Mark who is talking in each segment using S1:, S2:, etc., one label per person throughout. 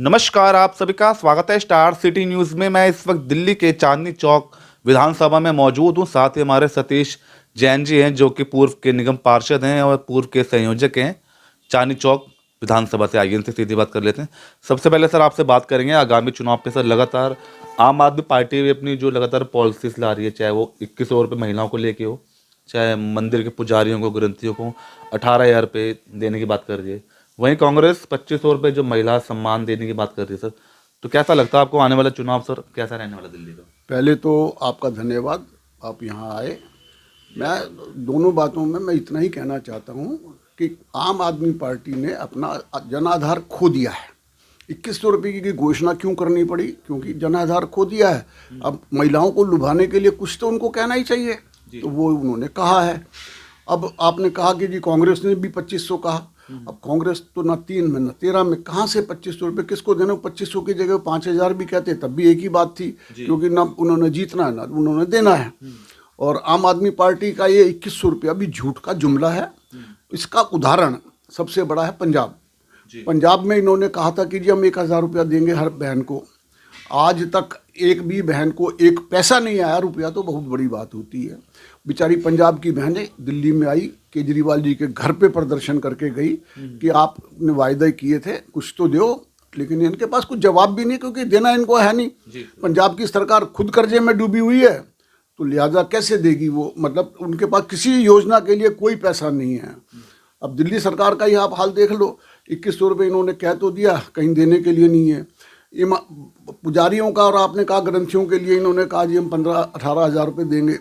S1: नमस्कार, आप सभी का स्वागत है स्टार सिटी न्यूज़ में। मैं इस वक्त दिल्ली के चांदनी चौक विधानसभा में मौजूद हूं। साथ ही हमारे सतीश जैन जी हैं, जो कि पूर्व के निगम पार्षद हैं और पूर्व के संयोजक हैं चांदनी चौक विधानसभा से। आइए इनसे सीधी बात कर लेते हैं। सबसे पहले सर आपसे बात करेंगे आगामी चुनाव पे। सर लगातार आम आदमी पार्टी भी अपनी जो लगातार पॉलिसीज ला रही है, चाहे वो 2100 रुपये महिलाओं को लेके हो, चाहे मंदिर के पुजारियों को, ग्रंथियों को 18,000 रुपये देने की बात कर रही है, वहीं कांग्रेस 2500 रुपये जो महिला सम्मान देने की बात कर रही है। सर तो कैसा लगता है आपको आने वाला चुनाव, सर कैसा रहने वाला दिल्ली का?
S2: पहले तो आपका धन्यवाद, आप यहाँ आए। मैं दोनों बातों में मैं इतना ही कहना चाहता हूँ कि आम आदमी पार्टी ने अपना जनाधार खो दिया है। 2100 रुपये की घोषणा क्यों करनी पड़ी? क्योंकि जनाधार खो दिया है। अब महिलाओं को लुभाने के लिए कुछ तो उनको कहना ही चाहिए, तो वो उन्होंने कहा है। अब आपने कहा कि जी कांग्रेस ने भी 2500 कहा। अब कांग्रेस तो ना 3 में ना 13 में कहाँ से 2500 रुपये किसको देना? 2500 की जगह 5000 भी कहते तब भी एक ही बात थी, क्योंकि ना उन्होंने जीतना है ना उन्होंने देना है। और आम आदमी पार्टी का ये 2100 रुपया भी झूठ का जुमला है। इसका उदाहरण सबसे बड़ा है पंजाब। पंजाब में इन्होंने कहा था कि जी हम 1000 रुपया देंगे हर बहन को। आज तक एक भी बहन को एक पैसा नहीं आया। रुपया तो बहुत बड़ी बात होती है। बेचारी पंजाब की बहनें दिल्ली में आई, केजरीवाल जी के घर पे प्रदर्शन करके गई कि आपने वायदे किए थे कुछ तो दो, लेकिन इनके पास कुछ जवाब भी नहीं, क्योंकि देना इनको है नहीं। पंजाब की सरकार खुद कर्जे में डूबी हुई है, तो लिहाजा कैसे देगी वो? मतलब उनके पास किसी योजना के लिए कोई पैसा नहीं है। अब दिल्ली सरकार का ही आप हाल देख लो। 2100 रुपये इन्होंने कह तो दिया, कहीं देने के लिए नहीं है। पुजारियों का और आपने कहा ग्रंथियों के लिए इन्होंने कहा जी हम 15-18 हज़ार रुपये देंगे,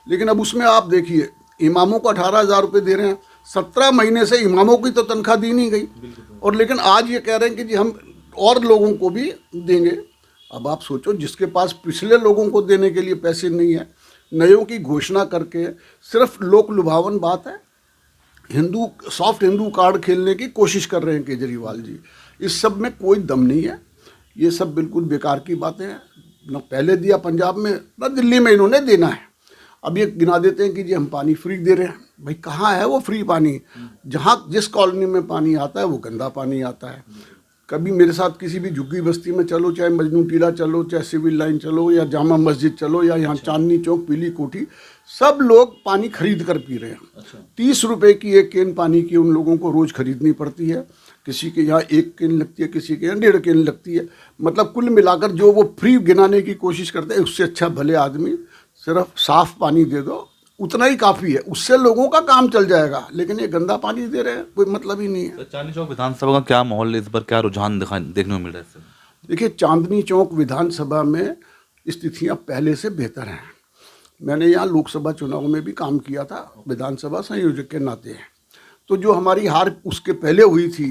S2: लेकिन अब उसमें आप देखिए इमामों को 18,000 रुपये दे रहे हैं। 17 महीने से इमामों की तो तनख्वाह दी नहीं गई, और लेकिन आज ये कह रहे हैं कि जी हम और लोगों को भी देंगे। अब आप सोचो, जिसके पास पिछले लोगों को देने के लिए पैसे नहीं है, नयों की घोषणा करके सिर्फ लोक लुभावन बात है। सॉफ्ट हिंदू कार्ड खेलने की कोशिश कर रहे हैं केजरीवाल जी। इस सब में कोई दम नहीं है। ये सब बिल्कुल बेकार की बातें हैं। न पहले दिया पंजाब में, न दिल्ली में इन्होंने देना है। अब ये गिना देते हैं कि जी हम पानी फ्री दे रहे हैं। भाई कहाँ है वो फ्री पानी? जहाँ जिस कॉलोनी में पानी आता है वो गंदा पानी आता है। कभी मेरे साथ किसी भी झुग्गी बस्ती में चलो, चाहे मजनू टीला चलो, चाहे सिविल लाइन चलो, या जामा मस्जिद चलो, या यहाँ चांदनी चौक, पीली कोठी, सब लोग पानी खरीद कर पी रहे हैं। 30 रुपये की एक केन पानी की उन लोगों को रोज़ खरीदनी पड़ती है। किसी के यहाँ 1 केन लगती है, किसी के यहाँ 1.5 केन लगती है। मतलब कुल मिलाकर जो वो फ्री गिनाने की कोशिश करते हैं, उससे अच्छा भले आदमी सिर्फ साफ पानी दे दो, उतना ही काफ़ी है। उससे लोगों का काम चल जाएगा। लेकिन ये गंदा पानी दे रहे हैं, कोई मतलब ही नहीं है।
S1: तो चांदनी चौक विधानसभा का क्या माहौल है इस बार, क्या रुझान देखने को मिल रहा है इससे?
S2: देखिए, चांदनी चौक विधानसभा में स्थितियाँ पहले से बेहतर हैं। मैंने यहाँ लोकसभा चुनाव में भी काम किया था विधानसभा संयोजक के नाते। तो जो हमारी हार उसके पहले हुई थी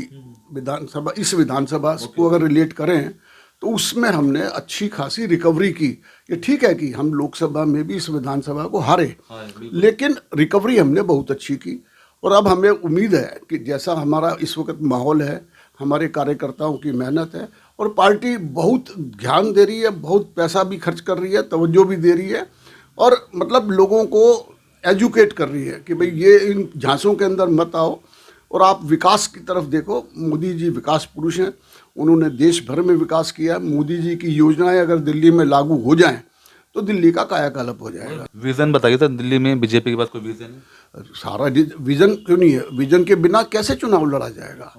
S2: विधानसभा, इस विधानसभा को अगर रिलेट करें तो उसमें हमने अच्छी खासी रिकवरी की। ये ठीक है कि हम लोकसभा में भी इस विधानसभा को हारे, लेकिन रिकवरी हमने बहुत अच्छी की। और अब हमें उम्मीद है कि जैसा हमारा इस वक्त माहौल है, हमारे कार्यकर्ताओं की मेहनत है, और पार्टी बहुत ध्यान दे रही है, बहुत पैसा भी खर्च कर रही है, तवज्जो भी दे रही है, और मतलब लोगों को एजुकेट कर रही है कि भाई ये इन झांसों के अंदर मत आओ और आप विकास की तरफ देखो। मोदी जी विकास पुरुष हैं, उन्होंने देश भर में विकास किया। मोदी जी की योजनाएं अगर दिल्ली में लागू हो जाएं तो दिल्ली का कायाकल्प हो जाएगा।
S1: विजन बताइए सर, दिल्ली में बीजेपी के पास कोई विजन है?
S2: सारा विजन क्यों नहीं है? विजन के बिना कैसे चुनाव लड़ा जाएगा?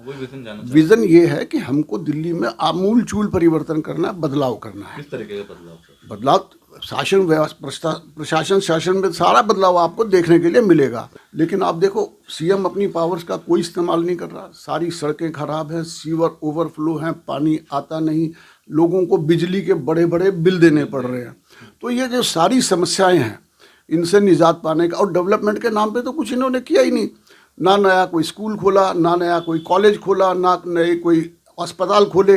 S2: विजन ये है कि हमको दिल्ली में आमूल चूल परिवर्तन करना, बदलाव करना है।
S1: किस तरीके का बदलाव?
S2: बदलाव शासन व्यवस्था, प्रशासन शासन में सारा बदलाव आपको देखने के लिए मिलेगा। लेकिन आप देखो, सीएम अपनी पावर्स का कोई इस्तेमाल नहीं कर रहा। सारी सड़कें खराब हैं, सीवर ओवरफ्लो हैं, पानी आता नहीं, लोगों को बिजली के बड़े बड़े बिल देने पड़ रहे हैं। तो ये जो सारी समस्याएं हैं, इनसे निजात पाने का, और डेवलपमेंट के नाम पे तो कुछ इन्होंने किया ही नहीं। ना नया कोई स्कूल खोला, ना नया कोई कॉलेज खोला, ना नए कोई अस्पताल खोले।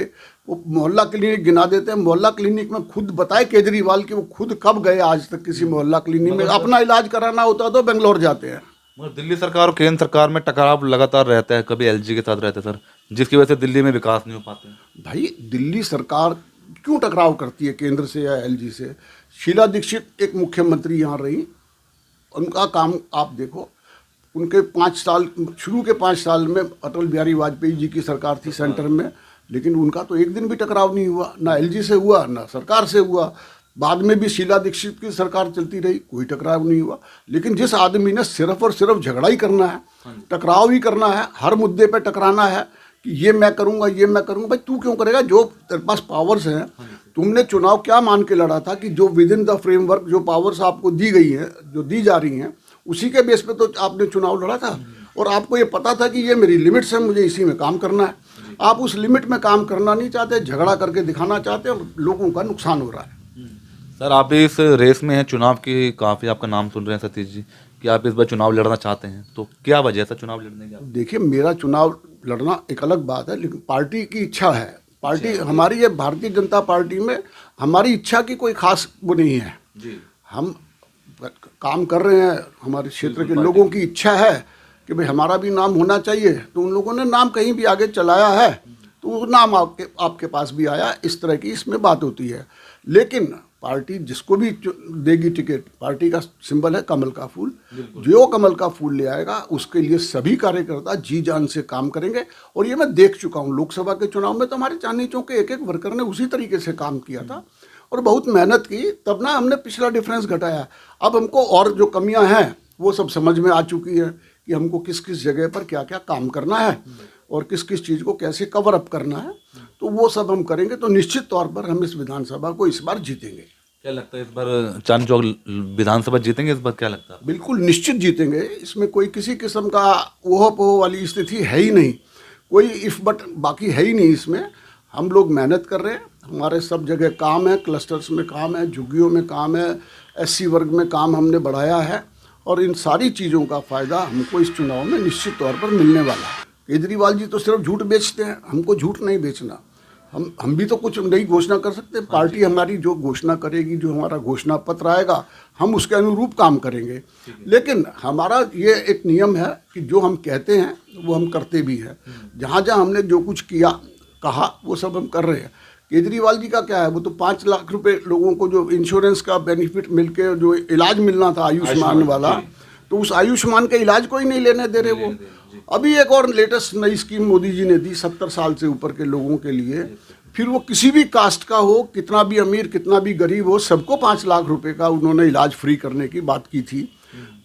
S2: वो मोहल्ला क्लिनिक गिना देते हैं। मोहल्ला क्लिनिक में खुद बताए केजरीवाल कि वो खुद कब गए आज तक किसी मोहल्ला क्लिनिक में। अपना इलाज कराना होता तो बेंगलोर जाते हैं।
S1: मगर दिल्ली सरकार और केंद्र सरकार में टकराव लगातार रहता है, कभी एलजी के साथ रहता है सर, जिसकी वजह से दिल्ली में विकास नहीं हो पाते।
S2: भाई दिल्ली सरकार क्यों टकराव करती है केंद्र से या एलजी से? शीला दीक्षित एक मुख्यमंत्री यहाँ रही, उनका काम आप देखो। उनके 5 साल, शुरू के 5 साल में अटल बिहारी वाजपेयी जी की सरकार थी सेंटर में, लेकिन उनका तो एक दिन भी टकराव नहीं हुआ, ना एलजी से हुआ ना सरकार से हुआ। बाद में भी शीला दीक्षित की सरकार चलती रही, कोई टकराव नहीं हुआ। लेकिन जिस आदमी ने सिर्फ और सिर्फ झगड़ा ही करना है, टकराव ही करना है, हर मुद्दे पे टकराना है कि ये मैं करूंगा, ये मैं करूंगा, भाई तू क्यों करेगा? जो तेरे पास पावर्स हैं, तुमने चुनाव क्या मान के लड़ा था कि जो विद इन द फ्रेमवर्क जो पावर्स आपको दी गई हैं, जो दी जा रही हैं, उसी के बेस पे तो आपने चुनाव लड़ा था। और आपको ये पता था कि ये मेरी लिमिट्स है, मुझे इसी में काम करना है। आप उस लिमिट में काम करना नहीं चाहते, झगड़ा करके दिखाना चाहते हैं और लोगों का नुकसान हो रहा है।
S1: सर, आप इस रेस में हैं, चुनाव की काफ़ी आपका नाम सुन रहे हैं सतीश जी, कि आप इस बार चुनाव लड़ना चाहते हैं, तो क्या वजह है सर चुनाव लड़ने की?
S2: देखिए, मेरा चुनाव लड़ना एक अलग बात है, लेकिन पार्टी की इच्छा है। पार्टी हमारी ये भारतीय जनता पार्टी में हमारी इच्छा की कोई खास वो नहीं है
S1: जी।
S2: हम काम कर रहे हैं, हमारे क्षेत्र के लोगों की इच्छा है कि भाई हमारा भी नाम होना चाहिए, तो उन लोगों ने नाम कहीं भी आगे चलाया है तो वो नाम आपके पास भी आया। इस तरह की इसमें बात होती है। लेकिन पार्टी जिसको भी देगी टिकट, पार्टी का सिंबल है कमल का फूल, जो कमल का फूल ले आएगा उसके लिए सभी कार्यकर्ता जी जान से काम करेंगे। और ये मैं देख चुका हूँ, लोकसभा के चुनाव में तो हमारे चांदनी चौक के एक एक वर्कर ने उसी तरीके से काम किया था और बहुत मेहनत की, तब ना हमने पिछला डिफरेंस घटाया। अब हमको और जो कमियां हैं वो सब समझ में आ चुकी है कि हमको किस किस जगह पर क्या क्या काम करना है और किस किस चीज़ को कैसे कवर अप करना है, तो वो सब हम करेंगे। तो निश्चित तौर पर हम इस विधानसभा को इस बार जीतेंगे।
S1: क्या लगता है इस बार चांदनी चौक विधानसभा जीतेंगे इस बार, क्या लगता है?
S2: बिल्कुल निश्चित जीतेंगे, इसमें कोई किसी किस्म का ओह पोह वाली स्थिति है ही नहीं, कोई इफ बट बाकी है ही नहीं। इसमें हम लोग मेहनत कर रहे हैं, हमारे सब जगह काम है, क्लस्टर्स में काम है, झुग्गियों में काम है, एससी वर्ग में काम हमने बढ़ाया है और इन सारी चीज़ों का फ़ायदा हमको इस चुनाव में निश्चित तौर पर मिलने वाला है। केजरीवाल जी तो सिर्फ झूठ बेचते हैं, हमको झूठ नहीं बेचना। हम भी तो कुछ नई घोषणा कर सकते हैं। पार्टी हमारी जो घोषणा करेगी, जो हमारा घोषणा पत्र आएगा, हम उसके अनुरूप काम करेंगे। लेकिन हमारा ये एक नियम है कि जो हम कहते हैं वो हम करते भी हैं। जहाँ जहाँ हमने जो कुछ किया कहा वो सब हम कर रहे हैं। केजरीवाल जी का क्या है, वो तो 5 लाख रुपए लोगों को जो इंश्योरेंस का बेनिफिट मिलके जो इलाज मिलना था आयुष्मान वाला, तो उस आयुष्मान का इलाज कोई नहीं लेने दे रहे वो। अभी एक और लेटेस्ट नई स्कीम मोदी जी ने दी 70 साल से ऊपर के लोगों के लिए, फिर वो किसी भी कास्ट का हो, कितना भी अमीर कितना भी गरीब हो, सबको 5 लाख रुपए का उन्होंने इलाज फ्री करने की बात की थी।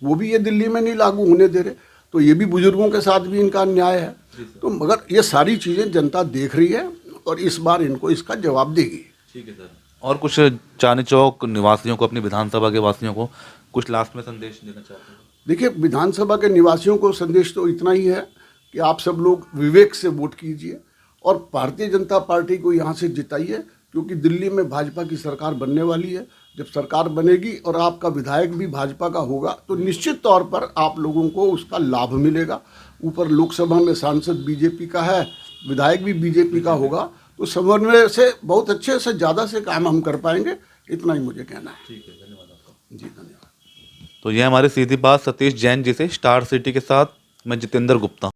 S2: वो भी ये दिल्ली में नहीं लागू होने दे रहे, तो ये भी बुजुर्गों के साथ भी इनका अन्याय है। तो मगर ये सारी चीज़ें जनता देख रही है और इस बार इनको इसका जवाब देगी।
S1: ठीक है सर। और कुछ चांदनी चौक निवासियों को, अपनी विधानसभा के वासियों को कुछ लास्ट में संदेश देना चाहते हैं?
S2: देखिए, विधानसभा के निवासियों को संदेश तो इतना ही है कि आप सब लोग विवेक से वोट कीजिए और भारतीय जनता पार्टी को यहाँ से जिताइए, क्योंकि दिल्ली में भाजपा की सरकार बनने वाली है। जब सरकार बनेगी और आपका विधायक भी भाजपा का होगा तो निश्चित तौर पर आप लोगों को उसका लाभ मिलेगा। ऊपर लोकसभा में सांसद बीजेपी का है, विधायक भी बीजेपी का होगा, तो समन्वय से बहुत अच्छे से ज़्यादा से काम हम कर पाएंगे। इतना ही मुझे कहना है।
S1: ठीक है, धन्यवाद आपका।
S2: जी धन्यवाद।
S1: तो ये हमारी सीधी बात सतीश जैन जी से, स्टार सिटी के साथ मैं जितेंद्र गुप्ता।